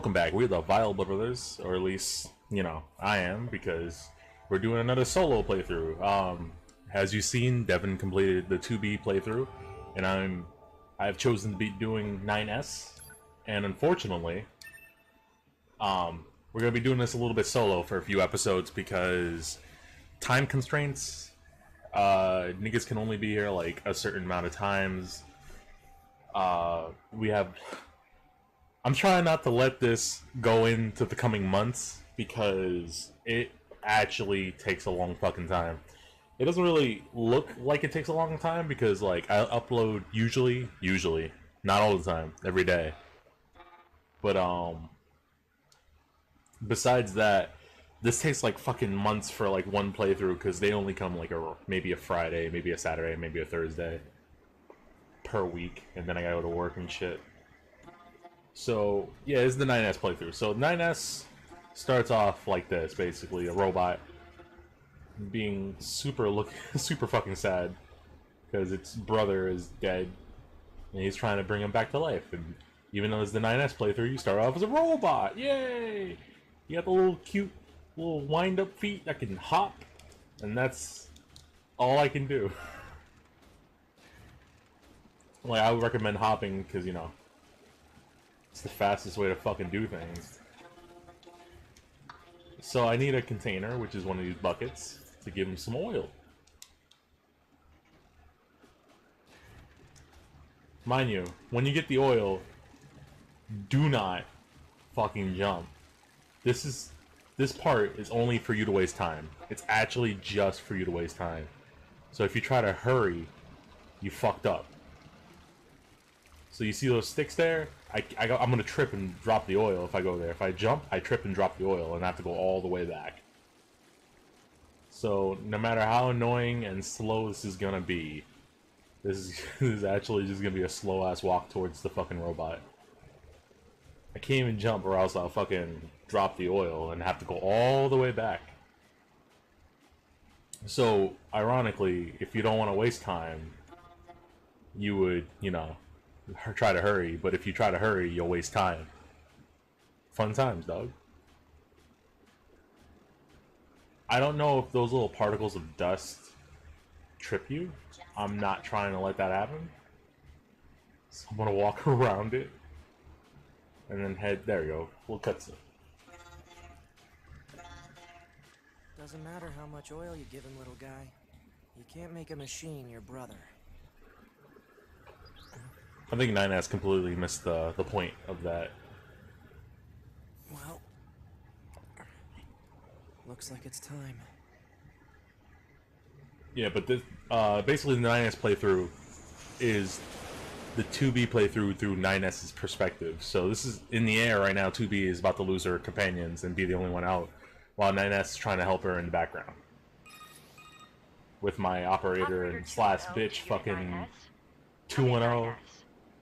welcome back. We're the Vileblood brothers, or at least, you know, I am, because we're doing another solo playthrough. As you've seen, Devin completed the 2B playthrough, and I've chosen to be doing 9S, and unfortunately, we're gonna be doing this a little bit solo for a few episodes because time constraints. Niggas can only be here like a certain amount of times. I'm trying not to let this go into the coming months because it actually takes a long fucking time. It doesn't really look like it takes a long time because like I upload usually, not all the time, every day. But besides that, this takes like fucking months for like one playthrough because they only come like maybe a Friday, maybe a Saturday, maybe a Thursday per week, and then I gotta go to work and shit. So yeah, this is the 9S playthrough. So 9S starts off like this, basically a robot being super fucking sad because its brother is dead, and he's trying to bring him back to life. And even though it's the 9S playthrough, you start off as a robot. Yay! You got the little cute little wind-up feet that can hop, and that's all I can do. Like, I would recommend hopping because, you know, it's the fastest way to fucking do things. So I need a container, which is one of these buckets, to give him some oil. Mind you, when you get the oil, do not fucking jump. This part is only for you to waste time. It's actually just for you to waste time. So if you try to hurry, you fucked up. So you see those sticks there? I'm gonna trip and drop the oil if I go there. If I jump, I trip and drop the oil and I have to go all the way back. So no matter how annoying and slow this is gonna be, this is actually just gonna be a slow ass walk towards the fucking robot. I can't even jump or else I'll fucking drop the oil and have to go all the way back. So ironically, if you don't want to waste time, you would, you know, try to hurry, but if you try to hurry, you'll waste time. Fun times, dog. I don't know if those little particles of dust trip you. I'm not trying to let that happen. So I'm gonna walk around it and then head. There we go. We'll cut it. Doesn't matter how much oil you give him, little guy. You can't make a machine your brother. I think 9S completely missed the point of that. Well, looks like it's time. Yeah, but this basically the 9S playthrough is the 2B playthrough through 9S's perspective. So this is in the air right now. 2B is about to lose her companions and be the only one out, while 9S is trying to help her in the background. With my operator and slash bitch fucking 210.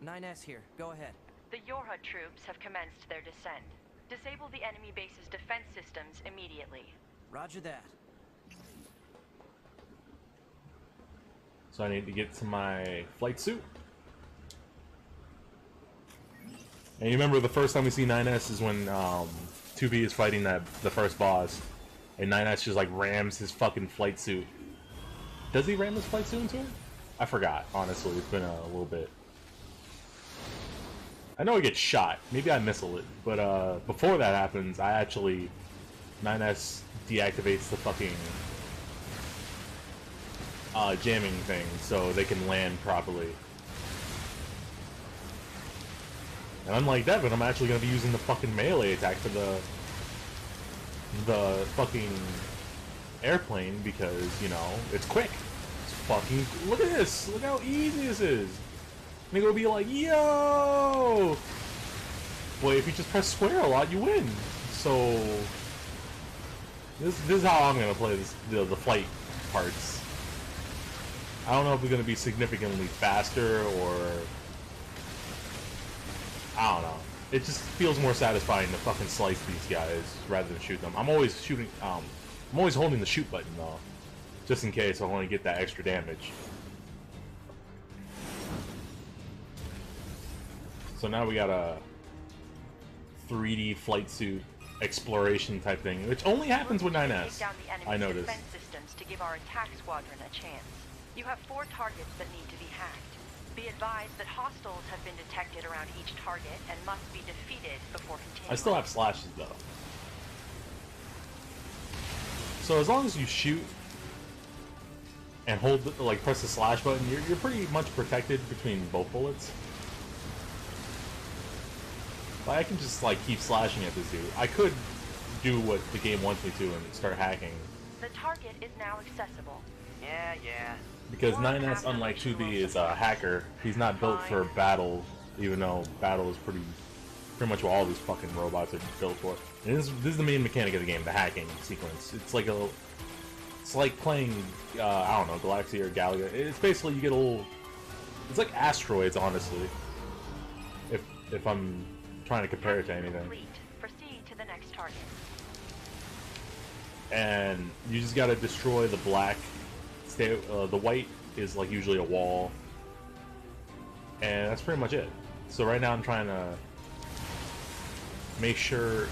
9S here. Go ahead. The Yorha troops have commenced their descent. Disable the enemy base's defense systems immediately. Roger that. So I need to get to my flight suit. And you remember the first time we see 9S is when 2B is fighting the first boss, and 9S just like rams his fucking flight suit. Does he ram his flight suit into it? I forgot, honestly. It's been a little bit. I know he gets shot. Maybe I missile it. But before that happens, 9S deactivates the fucking jamming thing so they can land properly. And unlike Devin, I'm actually going to be using the fucking melee attack for the fucking airplane because, you know, it's quick. It's fucking... Look at this! Look how easy this is! And they're gonna be like, yo! Boy, if you just press square a lot, you win. So this is how I'm gonna play this, the flight parts. I don't know if we're gonna be significantly faster or I don't know. It just feels more satisfying to fucking slice these guys rather than shoot them. I'm always shooting. I'm always holding the shoot button though, just in case I want to get that extra damage. So now we gotta 3D flight suit exploration type thing, which only happens with 9S. Take down the enemy's I noticed. defense systems to give our attack squadron a chance. You have 4 targets that need to be hacked. Be advised that hostiles have been detected around each target and must be defeated before continuing. I still have slashes though. So as long as you shoot and hold, like, press the slash button, you're pretty much protected between both bullets. But I can just, like, keep slashing at this dude. I could do what the game wants me to and start hacking. The target is now accessible. Yeah. Because 9S, unlike 2B, is a hacker. He's not built for battle, even though battle is pretty much what all these fucking robots are built for. And this is the main mechanic of the game, the hacking sequence. It's like playing, I don't know, Galaxy or Galaga. It's basically, you get a little, it's like asteroids, honestly. If I'm trying to compare it to anything. Complete. Proceed to the next target. And you just gotta destroy the black. The white is like usually a wall, and that's pretty much it. So right now I'm trying to make sure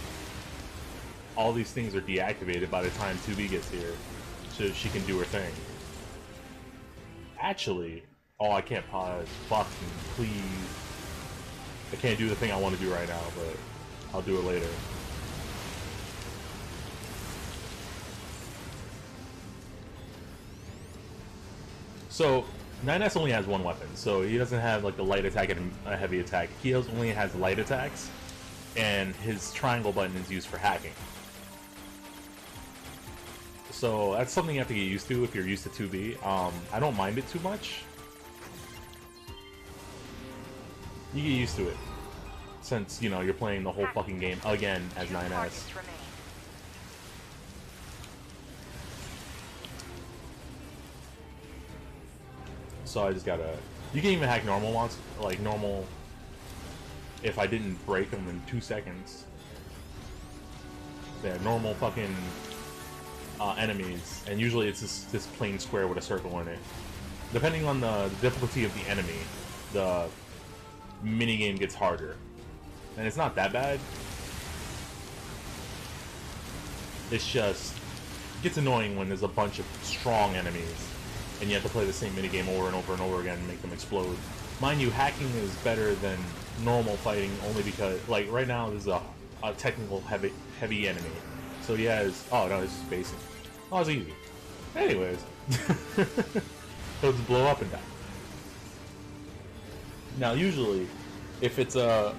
all these things are deactivated by the time 2B gets here, so she can do her thing. Actually, oh, I can't pause. Fucking please. I can't do the thing I want to do right now, but I'll do it later. So 9S only has one weapon, so he doesn't have like the light attack and a heavy attack. He only has light attacks, and his triangle button is used for hacking. So that's something you have to get used to if you're used to 2B. I don't mind it too much. You get used to it, since, you know, you're playing the whole fucking game again as 9S. So I just gotta... You can even hack normal ones, like normal... If I didn't break them in 2 seconds. They're normal fucking enemies, and usually it's this plain square with a circle in it. Depending on the difficulty of the enemy, the minigame gets harder. And it's not that bad. It's just... It gets annoying when there's a bunch of strong enemies and you have to play the same minigame over and over and over again and make them explode. Mind you, hacking is better than normal fighting only because, like, right now this is a technical heavy enemy. So he has... Oh, no, this is basic. Oh, it's easy. Anyways. So just blow up and die. Now, usually, if it's a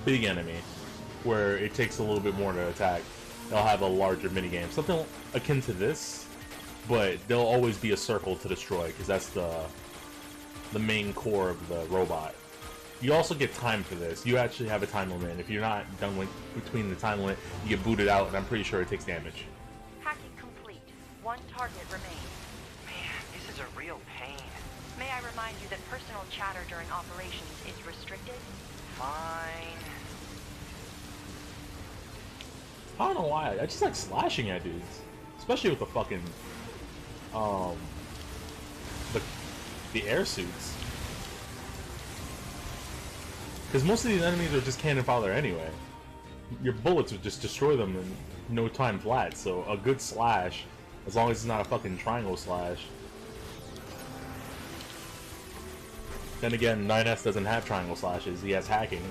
big enemy, where it takes a little bit more to attack, they'll have a larger minigame. Something akin to this, but there'll always be a circle to destroy, because that's the main core of the robot. You also get time for this. You actually have a time limit. If you're not done with between the time limit, you get booted out, and I'm pretty sure it takes damage. Hacking complete. 1 target remains. Man, this is a real pain. May I remind you that personal chatter during operations is restricted? Fine. I don't know why. I just like slashing at dudes, especially with the fucking the air suits. Because most of these enemies are just cannon fodder anyway. Your bullets would just destroy them in no time flat. So a good slash, as long as it's not a fucking triangle slash. Then again, 9S doesn't have triangle slashes. He has hacking.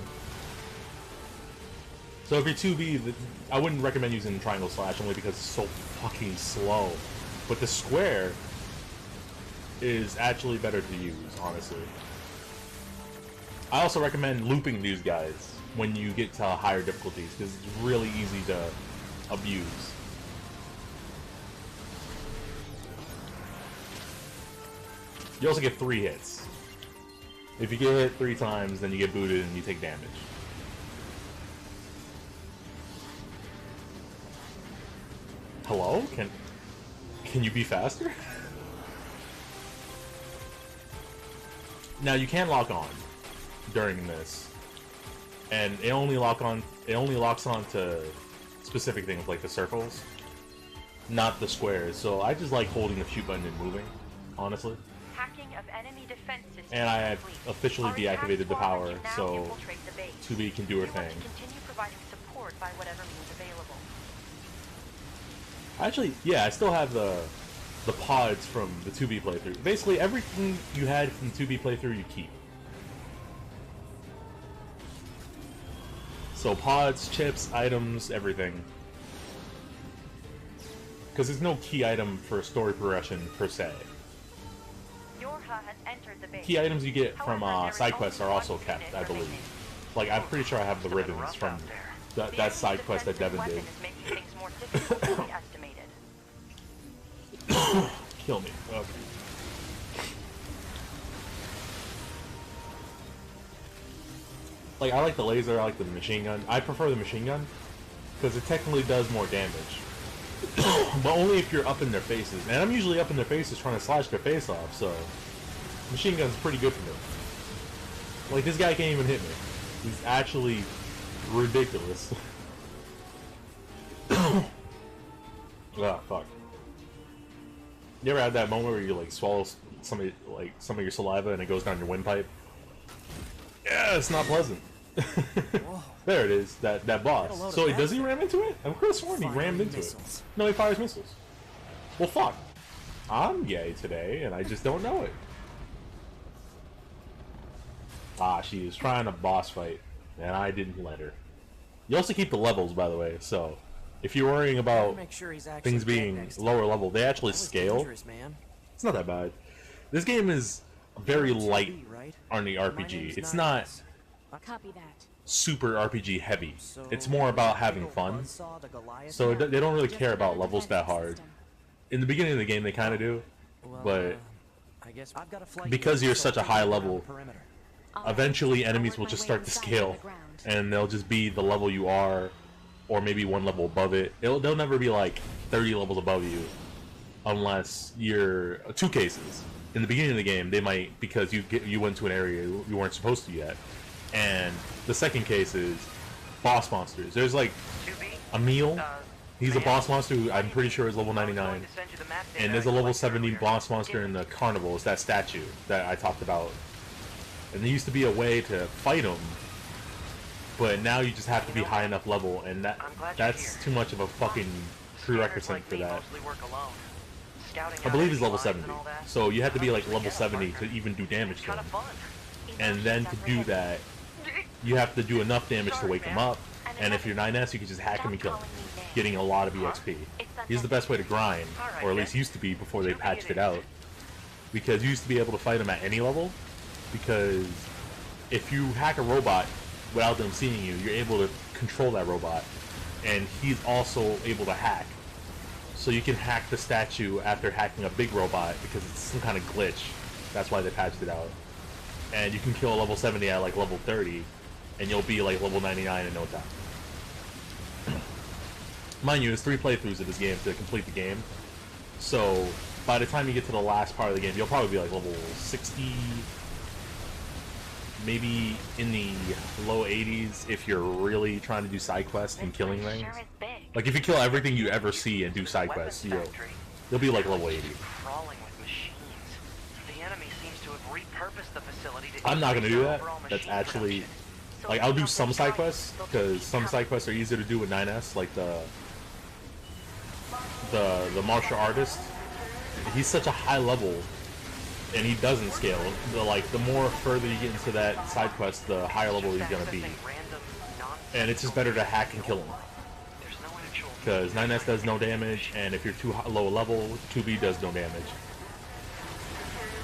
So if you're 2B, I wouldn't recommend using triangle slash only because it's so fucking slow. But the square is actually better to use, honestly. I also recommend looping these guys when you get to higher difficulties, because it's really easy to abuse. You also get 3 hits. If you get hit 3 times, then you get booted and you take damage. Hello? Can you be faster? Now you can lock on during this, and it only locks on to specific things like the circles, not the squares. So I just like holding the shoot button and moving, honestly. Hacking of enemy defense systems And I have complete. officially Our attack deactivated the squadron power, can now so infiltrate the base. 2B can do her We want thing. to continue providing support restored by whatever means available. Actually, yeah, I still have the pods from the 2B playthrough. Basically, everything you had from the 2B playthrough, you keep. So pods, chips, items, everything. Because there's no key item for story progression per se. Yorha has entered the base. Key items you get from However, there is side quests are only also one kept, unit I believe. remaining. Like, I'm pretty sure I have the ribbons from that The enemy's side quest that defensive Devin weapon did. is making things more difficult than we estimated. Kill me. Okay. Like, I like the laser, I like the machine gun. I prefer the machine gun, because it technically does more damage. But only if you're up in their faces. And I'm usually up in their faces trying to slash their face off, so... Machine gun's pretty good for me. Like, this guy can't even hit me. He's actually ridiculous. Ah, fuck. You ever had that moment where you, like, swallow some of your saliva and it goes down your windpipe? Yeah, it's not pleasant. There it is, that boss. So does he ram into it? I'm could have sworn he rammed into it. No, he fires missiles. Well, fuck. I'm gay today, and I just don't know it. Ah, she was trying a boss fight, and I didn't let her. You also keep the levels, by the way, so if you're worrying about things being lower level, they actually scale. It's not that bad. This game is very light on the RPG. It's not super RPG heavy. It's more about having fun. So they don't really care about levels that hard. In the beginning of the game, they kind of do, but because you're such a high level, eventually enemies will just start to scale, and they'll just be the level you are, or maybe one level above it. They'll never be like 30 levels above you, unless you're two cases. In the beginning of the game, they might, because you went to an area you weren't supposed to yet. And the second case is boss monsters. There's like a meal. He's a boss monster who I'm pretty sure is level 99. And there's a level 70 boss monster in the carnival. It's that statue that I talked about. And there used to be a way to fight him, but now you just have to be high enough level, and that's too much of a fucking prerequisite for that. I believe he's level 70, so you have to be like level 70 to even do damage to him. And then to do that, you have to do enough damage to wake him up, and if you're 9S, you can just hack him and kill him, getting a lot of EXP. He's the best way to grind, or at least used to be before they patched it out, because you used to be able to fight him at any level, because if you hack a robot without them seeing you, you're able to control that robot, and he's also able to hack. So you can hack the statue after hacking a big robot because it's some kind of glitch. That's why they patched it out. And you can kill a level 70 at like level 30, and you'll be like level 99 in no time. Mind you, there's 3 playthroughs of this game to complete the game. So by the time you get to the last part of the game, you'll probably be like level 60, maybe in the low 80s if you're really trying to do side quests and killing things. Like if you kill everything you ever see and do side quests, you'll be like level 80. I'm not gonna do that. That's actually, like, I'll do some side quests because some side quests are easier to do with 9S, like the martial artist. He's such a high level, and he doesn't scale. The more further you get into that side quest, the higher level he's gonna be. And it's just better to hack and kill him, because 9S does no damage, and if you're too low level, 2B does no damage.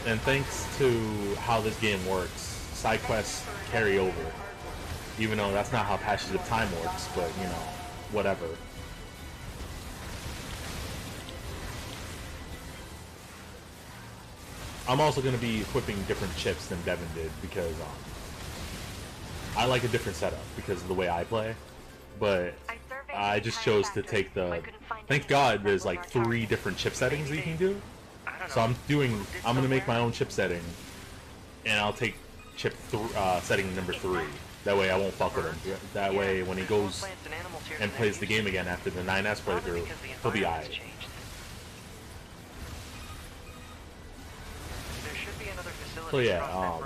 And thanks to how this game works, side quests carry over. Even though that's not how Passage of Time works, but, you know, whatever. I'm also going to be equipping different chips than Devin did, because I like a different setup because of the way I play. But I just chose to take the... Thank God there's like 3 different chip settings that you can do. So I'm going to make my own chip setting, and I'll take chip setting number 3. That way I won't fuck with him. That way when he goes and plays the game again after the 9S playthrough, he'll be alright. So yeah,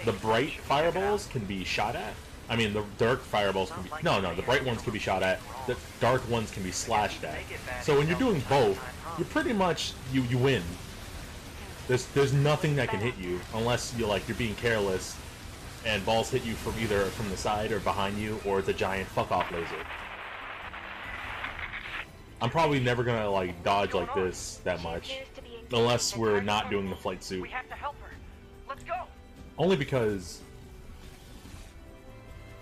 the bright fireballs can be shot at, I mean, the dark fireballs can be... No, the bright ones can be shot at. The dark ones can be slashed at. So when you're doing both, you're pretty much... You win. There's nothing that can hit you unless you're being careless and balls hit you from either from the side or behind you, or it's a giant fuck-off laser. I'm probably never gonna dodge like this that much, unless we're not doing the flight suit. We have to help her. Let's go. Only because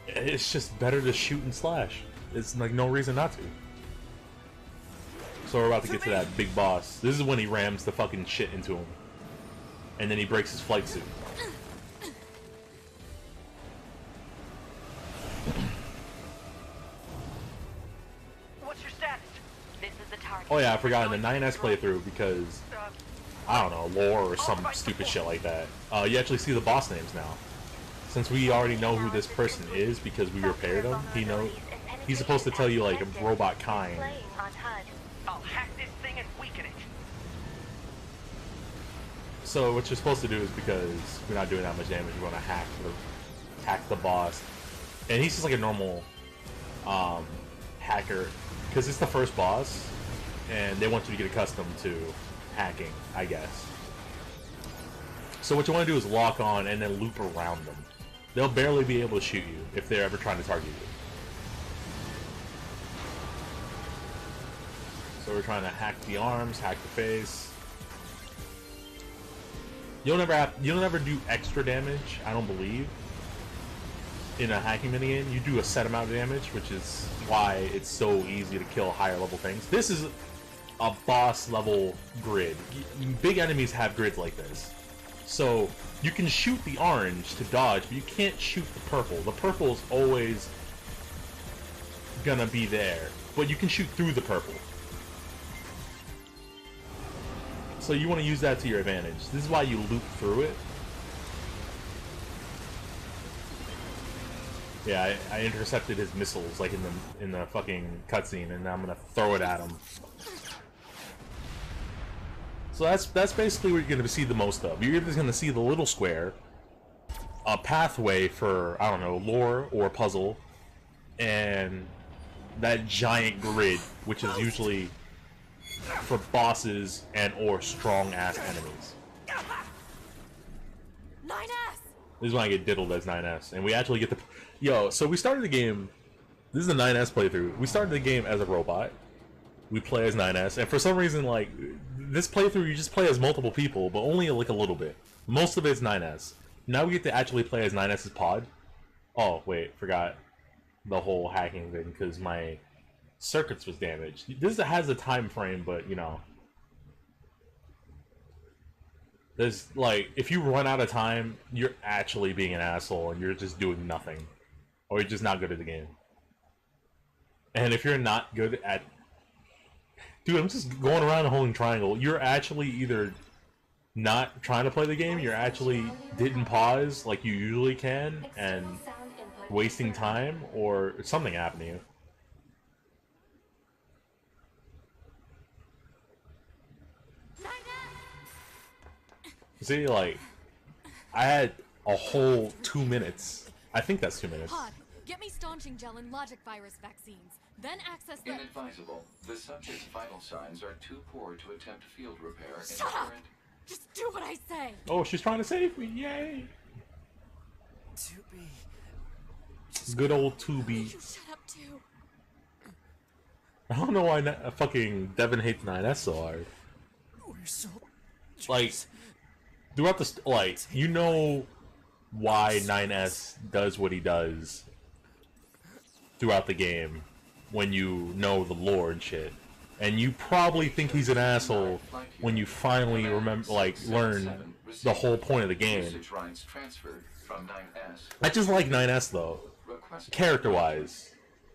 it's just better to shoot and slash. It's no reason not to. So we're about to get to that big boss. This is when he rams the fucking shit into him, and then he breaks his flight suit. Oh yeah, I forgot in the 9S playthrough because, I don't know, lore or some stupid shit like that. You actually see the boss names now. Since we already know who this person is because we repaired him, he's supposed to tell you a robot kind. I'll hack this thing and weaken it. So what you're supposed to do is, because we're not doing that much damage, we're gonna hack the boss. And he's just like a normal hacker, because it's the first boss. And they want you to get accustomed to hacking, I guess. So what you want to do is lock on and then loop around them. They'll barely be able to shoot you if they're ever trying to target you. So we're trying to hack the arms, hack the face. You'll never do extra damage, I don't believe, in a hacking minigame. You do a set amount of damage, which is why it's so easy to kill higher level things. This is a boss level grid. Big enemies have grids like this. So you can shoot the orange to dodge, but you can't shoot the purple. The purple is always gonna be there, but you can shoot through the purple. So you want to use that to your advantage. This is why you loop through it. Yeah, I intercepted his missiles in the fucking cutscene, and now I'm gonna throw it at him. So that's basically what you're gonna see the most of. You're either gonna see the little square, a pathway for, I don't know, lore or puzzle, and that giant grid, which is usually for bosses and or strong ass enemies. 9S. This is when I get diddled as 9S, and we actually get the so we started the game. This is the 9S playthrough. We started the game as a robot. We play as 9S, and for some reason, this playthrough, you just play as multiple people, but only a little bit. Most of it's 9S. Now we get to actually play as 9S's pod. Oh, wait, forgot the whole hacking thing, because my circuits was damaged. This has a time frame, but, there's, if you run out of time, you're actually being an asshole, and you're just doing nothing. Or you're just not good at the game. And if you're not good at... Dude, I'm just going around and holding triangle. You're actually either not trying to play the game, you're actually didn't pause like you usually can, and wasting time, or something happened to you. See, I had a whole 2 minutes. I think that's 2 minutes. Pod, get me staunching gel and logic virus vaccines. Then access the... Inadvisable. The subject's vital signs are too poor to attempt field repair in Shut the up! current... Just do what I say! Oh, she's trying to save me, yay! 2B. Good old You 2B. shut up too. I don't know why fucking Devin hates 9S so hard. We're so... Throughout the... you know why 9S does what he does throughout the game when you know the lore and shit. And you probably think he's an asshole when you finally learn the whole point of the game. I just like 9S though. Character-wise.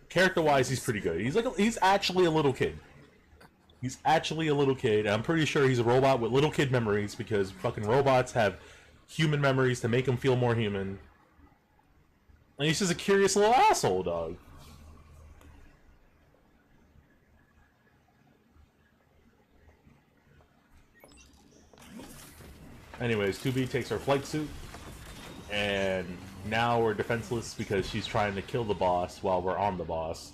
Character-wise, he's pretty good. He's actually a little kid. He's actually a little kid. And I'm pretty sure he's a robot with little kid memories, because fucking robots have human memories to make them feel more human. And he's just a curious little asshole, dog. Anyways, 2B takes her flight suit, and now we're defenseless because she's trying to kill the boss while we're on the boss.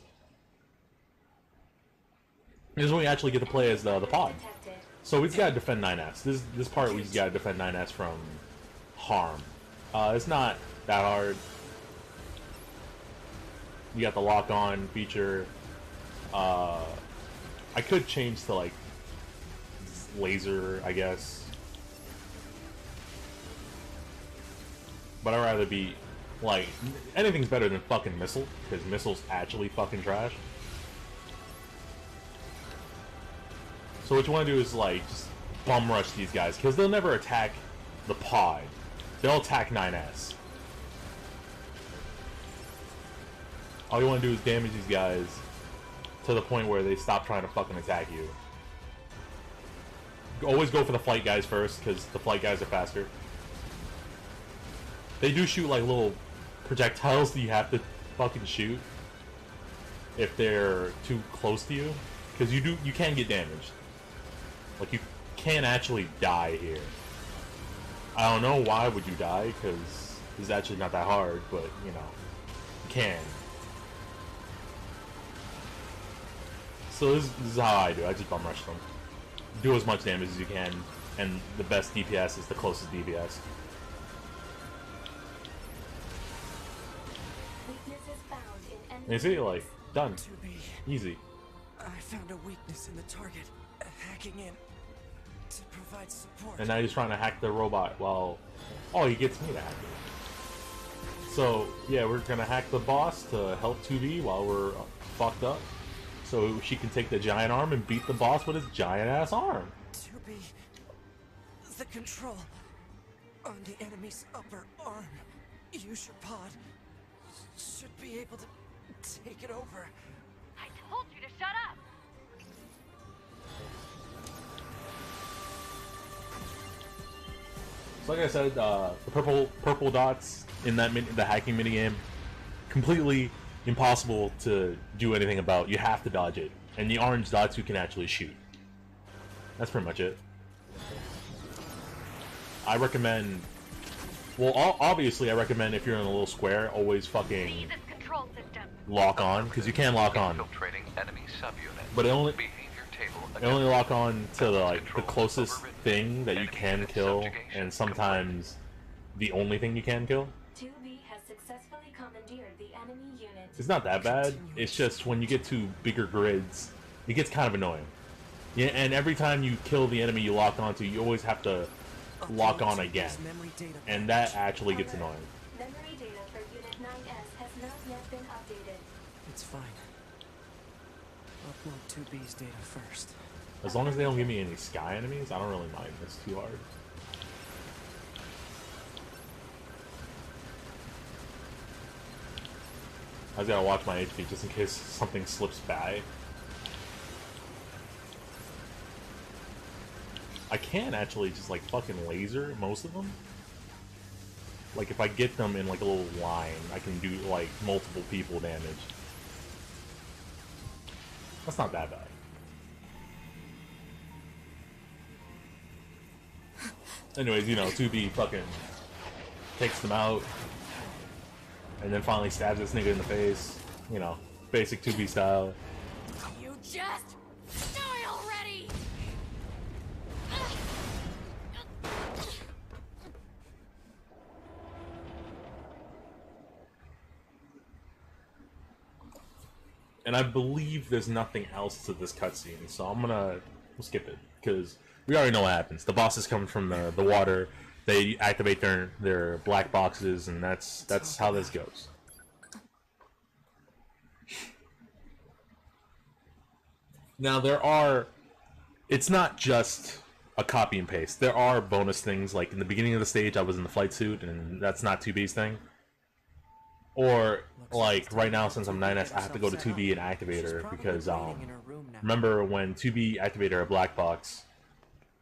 This is when we actually get to play as the pod. So we just gotta defend 9S. This part we just gotta defend 9S from harm. It's not that hard. You got the lock on feature. I could change to like laser, I guess. But I'd rather be like anything's better than fucking missile, because missile's actually fucking trash. So what you want to do is like just bum rush these guys, because they'll never attack the pod. They'll attack 9S. All you want to do is damage these guys to the point where they stop trying to fucking attack you. Always go for the flight guys first, because the flight guys are faster. They do shoot like little projectiles that you have to fucking shoot if they're too close to you, because you can get damaged. Like, you can actually die here. I don't know why would you die, because it's actually not that hard, but you know, you can. So this is how I do. I just bum rush them. Do as much damage as you can, and the best DPS is the closest DPS. And you see, like, done. Easy. I found a weakness in the target. Hacking in to provide support. And now he's trying to hack the robot while... Oh, he gets me to hack it. So, yeah, we're gonna hack the boss to help 2B while we're fucked up. So she can take the giant arm and beat the boss with his giant-ass arm. 2B, the control on the enemy's upper arm. Use your pod. Should be able to take it over. I told you to shut up! So like I said, the purple dots in that the hacking minigame, completely impossible to do anything about. You have to dodge it. And the orange dots you can actually shoot. That's pretty much it. I recommend... Well, obviously I recommend if you're in a little square, always fucking lock on, because you can lock on. But it only lock on to the closest thing that you can kill, and sometimes the only thing you can kill. 2B has successfully commandeered the enemy unit. It's not that bad. It's just when you get to bigger grids, it gets kind of annoying. Yeah, and every time you kill the enemy you lock onto, you always have to lock on again, and that actually gets annoying. Memory data for Unit 9S has not yet been updated. It's fine. Upload 2B's data first. As long as they don't give me any sky enemies, I don't really mind. It's too hard. I just gotta watch my HP just in case something slips by. I can actually just like fucking laser most of them. Like if I get them in like a little line, I can do like multiple people damage. That's not that bad. Anyways, you know, 2B fucking takes them out and then finally stabs this nigga in the face. You know, basic 2B style. You just die already! And I believe there's nothing else to this cutscene, so we'll skip it, because we already know what happens. The bosses come from the water, they activate their black boxes, and that's how this goes. Now it's not just a copy and paste. There are bonus things, like in the beginning of the stage I was in the flight suit, and that's not 2B's thing. Or, like, right now, since I'm 9S, I have to go to 2B and activate her, because, remember when 2B activated her black box,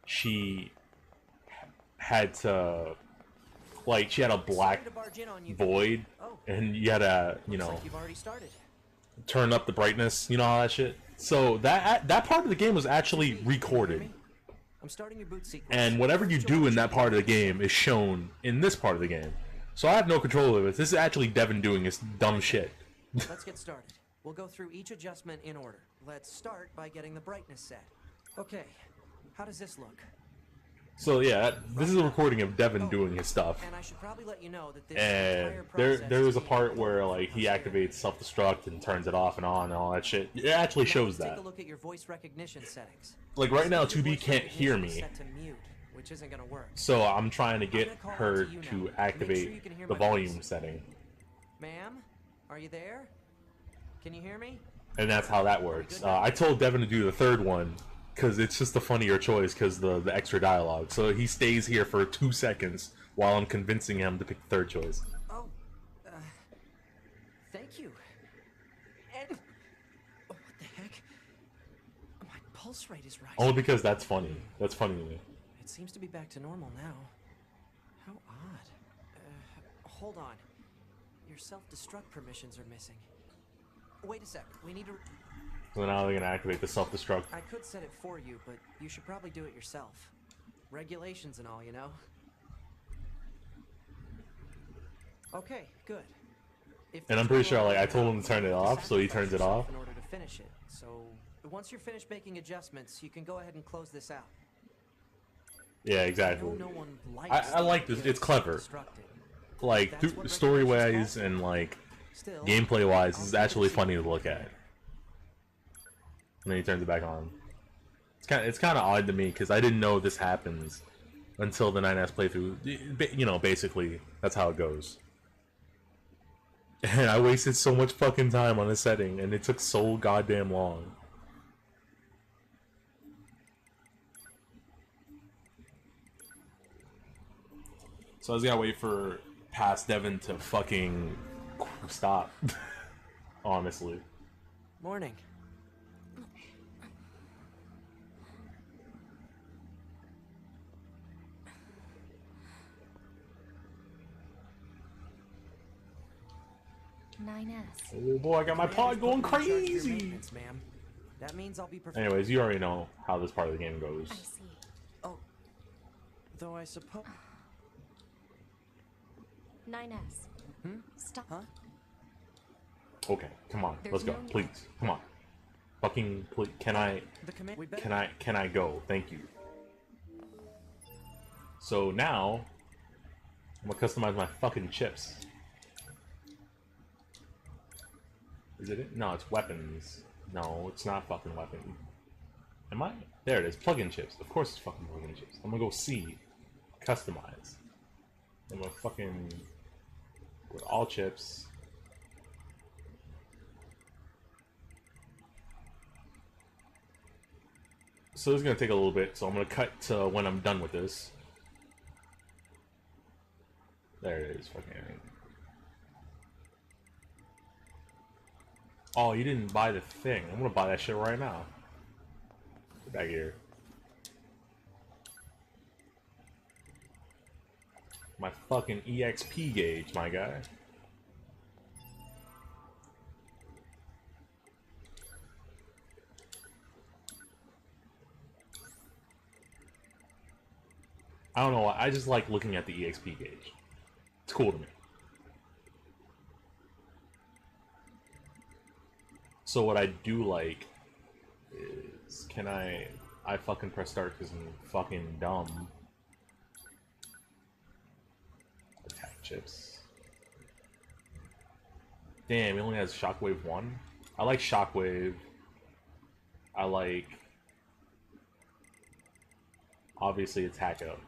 she had to, like, she had a black void, and you had to, you know, turn up the brightness, you know, all that shit. So, that part of the game was actually recorded. And whatever you do in that part of the game is shown in this part of the game. So I have no control over this. This is actually Devin doing his dumb shit. Let's get started. We'll go through each adjustment in order. Let's start by getting the brightness set. Okay, how does this look? So yeah, this is a recording of Devin doing his stuff. And I should probably let you know that this And entire process there was a is part being where like he activates self-destruct and turns it off and on and all that shit. It actually shows Take that. a look at your voice recognition settings. Like right now, Your 2B voice can't hear recognition is me, set to mute, which isn't gonna work. so I'm trying to get gonna call out her to you now. to Make sure activate you can hear the my volume voice. setting, Ma'am, are you there? Can you hear me? and that's how that works. I told Devin to do the third one because it's just a funnier choice because the extra dialogue. So he stays here for 2 seconds while I'm convincing him to pick the third choice. Oh, thank you. And oh, what the heck? My pulse rate is rising. Only because that's funny. That's funny to me. It seems to be back to normal now. How odd. Hold on. Your self-destruct permissions are missing. Wait a sec. We need to... So now they're gonna activate the self-destruct. I could set it for you, but you should probably do it yourself. Regulations and all, you know? Okay, good. And I'm pretty sure, like, I told him to turn it off, so he turns it off. In order to finish it. So, once you're finished making adjustments, you can go ahead and close this out. Yeah, exactly. No one likes I like this. It's clever. destructed. Like, story-wise and, like, Still, gameplay-wise, this is actually funny to look at. And then he turns it back on. It's kind of odd to me, because I didn't know this happens until the 9S playthrough. You know, basically, that's how it goes. And I wasted so much fucking time on this setting, and it took so goddamn long. So I just gotta wait for past Devin to fucking stop. Honestly. Morning. Oh boy, I got my pod going crazy! That means I'll be Anyways, you already know how this part of the game goes. I see. Oh, though I suppose. 9S. Hmm? Stop. Huh? Okay, come on, There's let's go, no need. please, come on. Fucking, please, can I go? Thank you. So now, I'm gonna customize my fucking chips. Is it? No, it's weapons. No, it's not fucking weapon. Am I? There it is. Plug-in chips. Of course it's fucking plug-in chips. I'm gonna go C. Customize. I'm gonna fucking... with all chips. So this is gonna take a little bit, so I'm gonna cut to when I'm done with this. There it is. Fucking... Oh, you didn't buy the thing. I'm gonna buy that shit right now. Get back here. My fucking EXP gauge, my guy. I don't know, I just like looking at the EXP gauge. It's cool to me. So what I do like is, can I fucking press start because I'm fucking dumb. Attack chips. Damn, he only has Shockwave 1? I like Shockwave. I like... obviously Attack Up.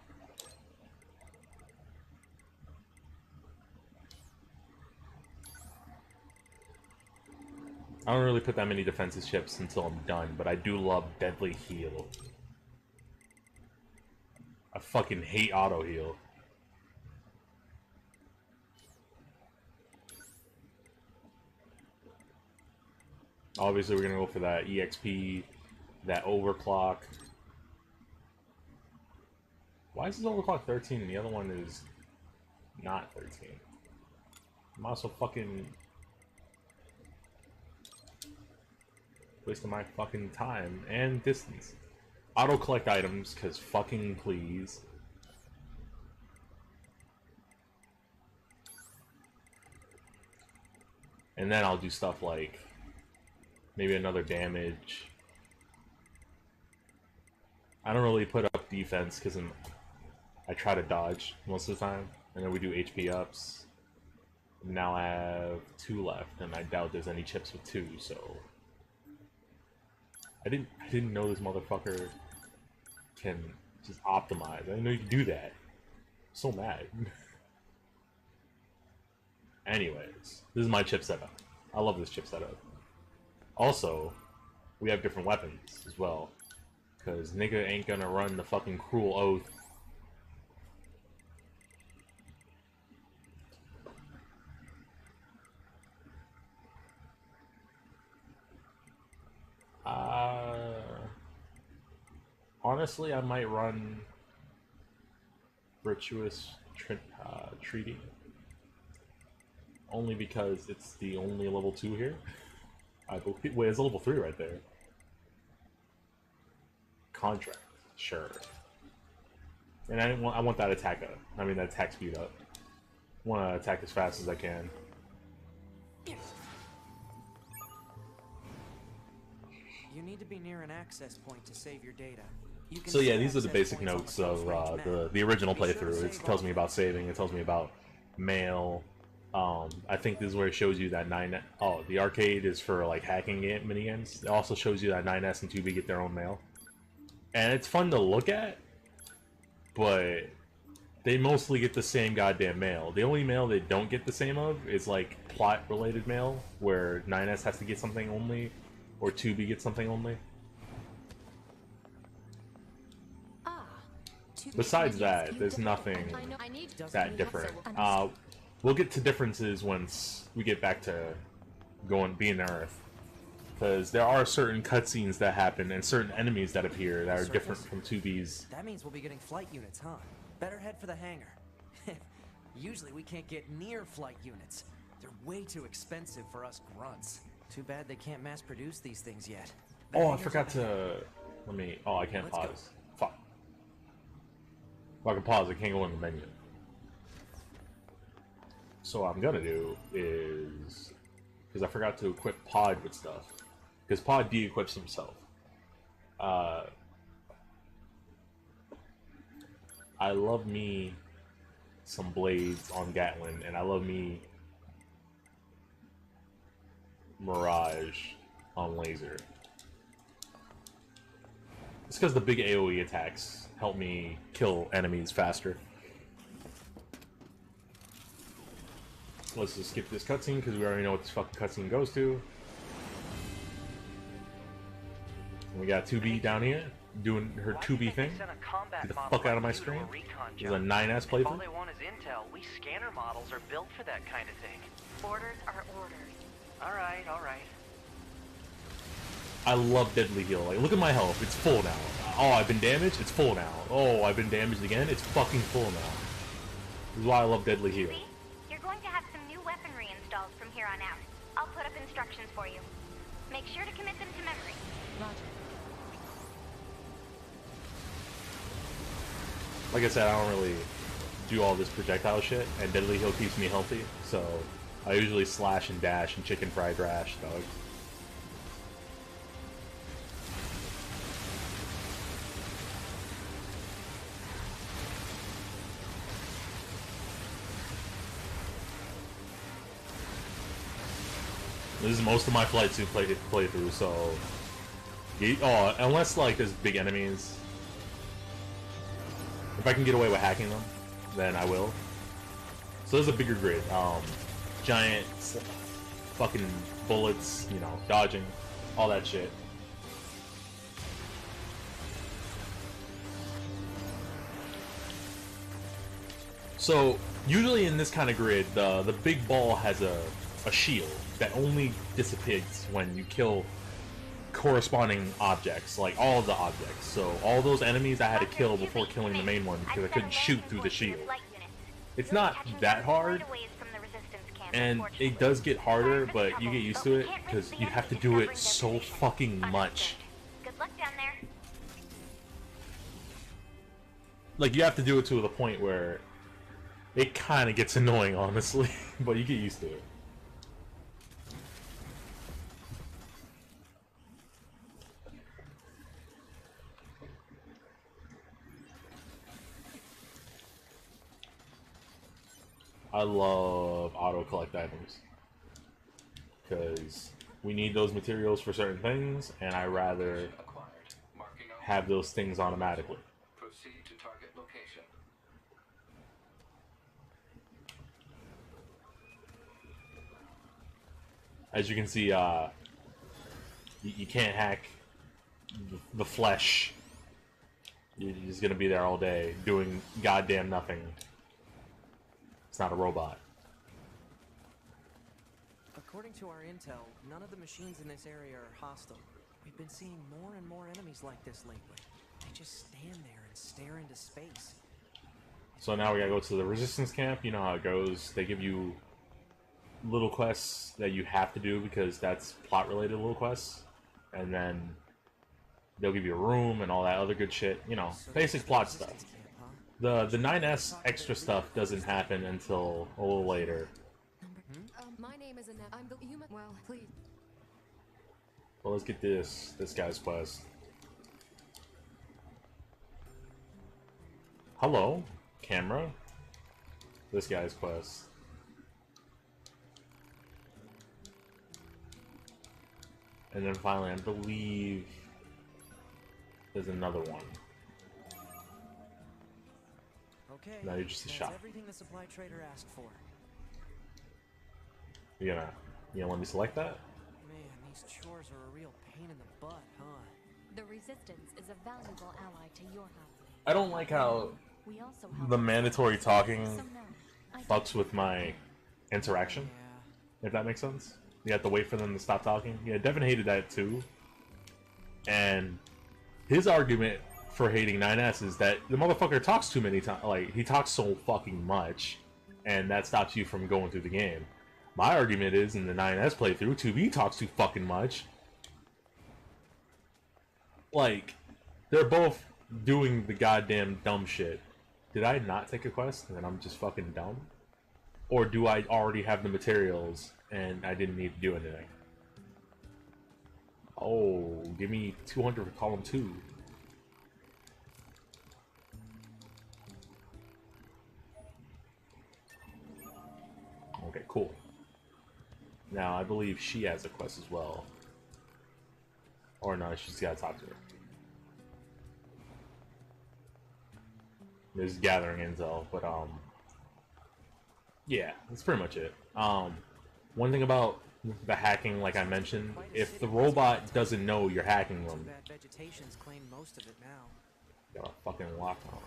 I don't really put that many defensive chips until I'm done, but I do love Deadly Heal. I fucking hate Auto Heal. Obviously, we're gonna go for that EXP, that Overclock. Why is this Overclock 13 and the other one is not 13? I'm also fucking... wasting my fucking time and distance. Auto collect items, cause fucking please. And then I'll do stuff like maybe another damage. I don't really put up defense because I try to dodge most of the time. And then we do HP ups. Now I have 2 left, and I doubt there's any chips with 2, so I didn't know this motherfucker can just optimize. I didn't know you could do that. I'm so mad. Anyways, this is my chip setup. I love this chip setup. Also, we have different weapons as well. Cause nigga ain't gonna run the fucking cruel oath. Honestly, I might run Virtuous Treaty. Only because it's the only level 2 here. I believe. Wait, it's a level 3 right there. Contract, sure. And I want that attack up. I mean that attack speed up. I want to attack as fast as I can. You need to be near an access point to save your data. So yeah, these are the basic notes of the original playthrough. It tells me about saving. It tells me about mail. I think this is where it shows you that the arcade is for like hacking minigames. It also shows you that 9S and 2B get their own mail, and it's fun to look at, but they mostly get the same goddamn mail. The only mail they don't get the same of is like plot related mail, where 9S has to get something only, or 2B gets something only. Besides that, there's nothing that different. We'll get to differences once we get back to being Earth, because there are certain cutscenes that happen and certain enemies that appear that are different from 2B's. That means we'll be getting flight units, huh? Better head for the hangar. Usually we can't get near flight units. They're way too expensive for us grunts. Too bad they can't mass produce these things yet. Oh, I forgot to... Let me... Oh, I can't pause. Fuck. If I can pause, I can't go in the menu. So what I'm gonna do is... Because I forgot to equip Pod with stuff. Because Pod de-equips himself. I love me some blades on Gatlin, and I love me Mirage on Laser. It's because the big AoE attacks help me kill enemies faster. Let's just skip this cutscene because we already know what this fucking cutscene goes to. And we got 2B down here doing her 2B thing. Get the fuck out of my screen. This is a 9S playthrough. All they want is intel. We scanner models are built for that kind of thing. Orders are orders. Alright, alright. I love Deadly Heal. Like, look at my health. It's full now. Oh, I've been damaged? It's full now. Oh, I've been damaged again? It's fucking full now. This is why I love Deadly Heal. You're going to have some new weaponry installed from here on out. I'll put up instructions for you. Make sure to commit them to memory. Roger. Like I said, I don't really do all this projectile shit, and Deadly Heal keeps me healthy, so I usually slash and dash and chicken fried rash, dog. This is most of my Flight 2 playthrough, so... Oh, unless, like, there's big enemies. If I can get away with hacking them, then I will. So there's a bigger grid. Giant fucking bullets, you know, dodging, all that shit. So, usually in this kind of grid, the big ball has a shield that only dissipates when you kill corresponding objects, like all of the objects. So all those enemies I had to kill before killing the main one because I couldn't shoot through the shield. It's not that hard, and it does get harder, but you get used to it because you have to do it so fucking much. Good luck down there. Like, you have to do it to the point where it kind of gets annoying, honestly, but you get used to it. I love auto collect items because we need those materials for certain things, and I rather Acquired. Marking out. have those things automatically. Proceed to target location. As you can see, you can't hack the flesh. You're just gonna be there all day doing goddamn nothing. It's not a robot. According to our intel, none of the machines in this area are hostile. We've been seeing more and more enemies like this lately. They just stand there and stare into space. So now we gotta go to the resistance camp. You know how it goes. They give you little quests that you have to do because that's plot related little quests. And then they'll give you a room and all that other good shit. You know, So basic that's plot the stuff. resistance camp, huh? The 9S extra stuff doesn't happen until a little later. My name is Annette. I'm the human. Well, please. Well, let's get this guy's quest. Hello, camera. This guy's quest. And then finally, I believe there's another one. Okay. No, you're just a that's shop. everything the supply trader asked for. You gonna let me select that? Man, these chores are a real pain in the butt, huh? The resistance is a valuable ally to your house. I don't like how We also help the mandatory talking So no, I fucks with my interaction. Yeah. If that makes sense. You have to wait for them to stop talking. Yeah, Devin hated that too. And his argument for hating 9S is that the motherfucker talks too many times. Like, he talks so fucking much, and that stops you from going through the game. My argument is, in the 9S playthrough, 2B talks too fucking much. Like, they're both doing the goddamn dumb shit. Did I not take a quest and then I'm just fucking dumb? Or do I already have the materials and I didn't need to do anything? Oh, give me 200 for column 2. Okay, cool. Now, I believe she has a quest as well. Or no, she's gotta talk to her. There's gathering intel, but yeah, that's pretty much it. One thing about the hacking, like I mentioned, if the robot doesn't know you're hacking them, Bad vegetation's claimed most of it now. gotta fucking lock on.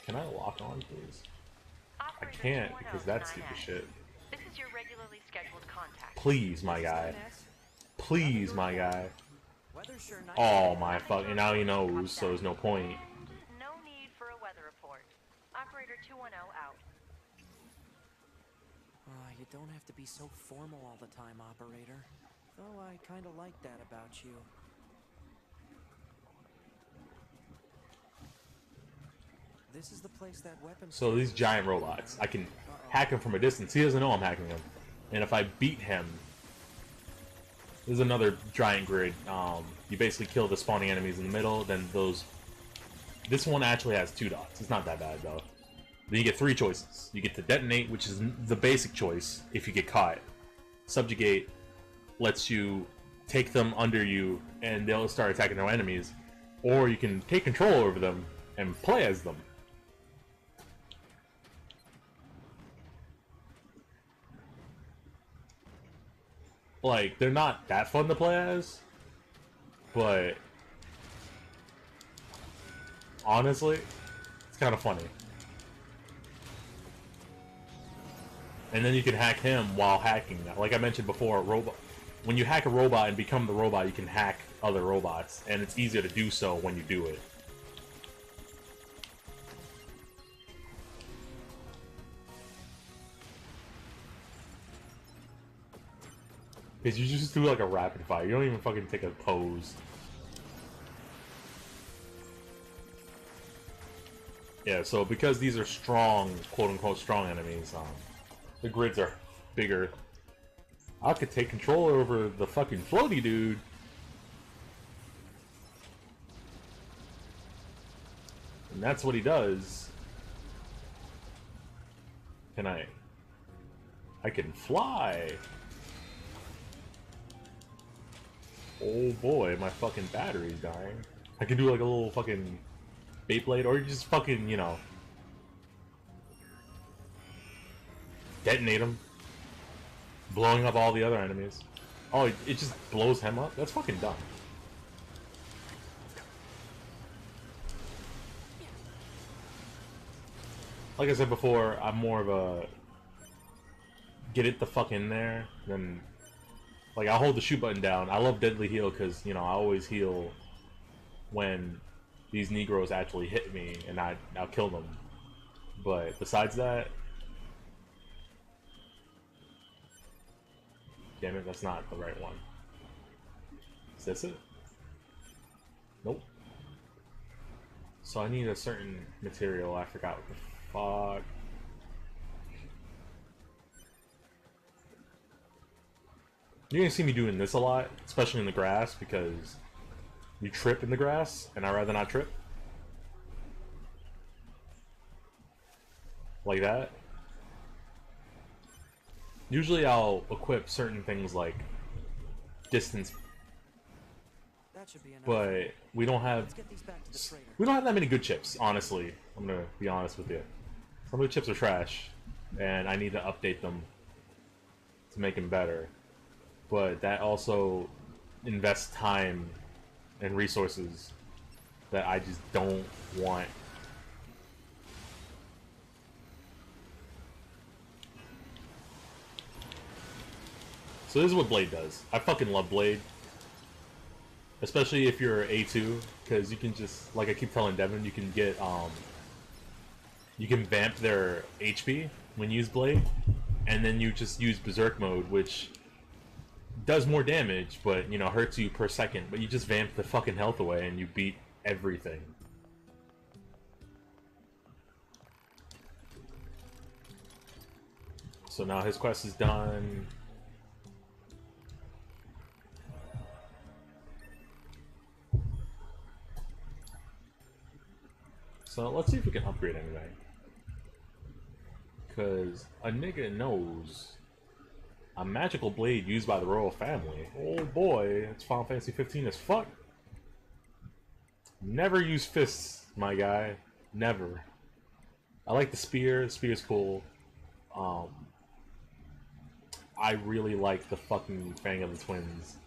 Can I lock on, please? I Operator can't 210 because that's 9S. stupid shit. This is your regularly scheduled contact. Please, my guy. Please, my guy. Weather's sure nice. Oh my fucking! Now he knows, so there's no point. And no need for a weather report. Operator 210 out. You don't have to be so formal all the time, operator. Though I kinda like that about you. This is the place that weapon. So these giant robots, I can hack him from a distance. He doesn't know I'm hacking him, and if I beat him, there's another giant grid. You basically kill the spawning enemies in the middle. Then those. This one actually has 2 dots. It's not that bad though. Then you get 3 choices. You get to detonate, which is the basic choice if you get caught. Subjugate lets you take them under you, and they'll start attacking their enemies. Or you can take control over them and play as them. Like, they're not that fun to play as, but honestly, it's kind of funny. And then you can hack him while hacking that. Like I mentioned before, when you hack a robot and become the robot, you can hack other robots, and it's easier to do so when you do it. Because you just do like a rapid fire. You don't even fucking take a pose. Yeah, so because these are strong, quote-unquote strong enemies, the grids are bigger. I could take control over the fucking floaty dude. And that's what he does. Can I I can fly. Oh boy, my fucking battery's dying. I can do like a little fucking Beyblade, or you just fucking, you know, detonate him, blowing up all the other enemies. Oh, it just blows him up? That's fucking dumb. Like I said before, I'm more of a get it the fuck in there than, like, I'll hold the shoot button down. I love deadly heal because, you know, I always heal when these Negroes actually hit me and I'll kill them. But besides that, damn it, that's not the right one. Is this it? Nope. So I need a certain material. I forgot what the fuck. You're gonna see me doing this a lot, especially in the grass, because you trip in the grass, and I'd rather not trip. Like that. Usually I'll equip certain things like distance, That should be enough. but we don't have Let's get these back to the freighter. that many good chips, honestly. I'm gonna be honest with you. Some of the chips are trash, and I need to update them to make them better. But that also invests time and resources that I just don't want. So this is what Blade does. I fucking love Blade. Especially if you're A2, because you can just, like I keep telling Devin, you can get, you can vamp their HP when you use Blade, and then you just use Berserk mode, which does more damage, but, you know, hurts you per second, but you just vamp the fucking health away and you beat everything. So now his quest is done. So let's see if we can upgrade anything. Because a nigga knows a magical blade used by the royal family. Oh boy, it's Final Fantasy 15 as fuck. Never use fists, my guy. Never. I like the spear. The spear's cool. I really like the fucking Fang of the Twins.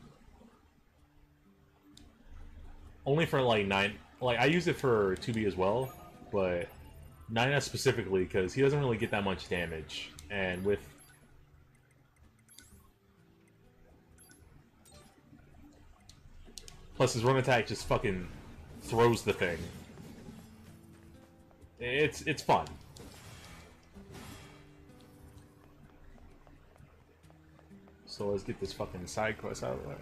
Only for like 9. Like, I use it for 2B as well, but 9S specifically because he doesn't really get that much damage. And with plus his run attack just fucking throws the thing. It's fun. So let's get this fucking side quest out of the way.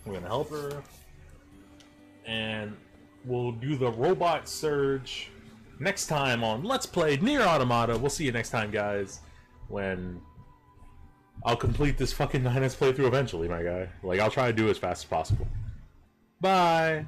We're gonna help her, and we'll do the robot surge next time on Let's Play Nier Automata. We'll see you next time, guys, when I'll complete this fucking 9S playthrough eventually, my guy. Like, I'll try to do it as fast as possible. Bye!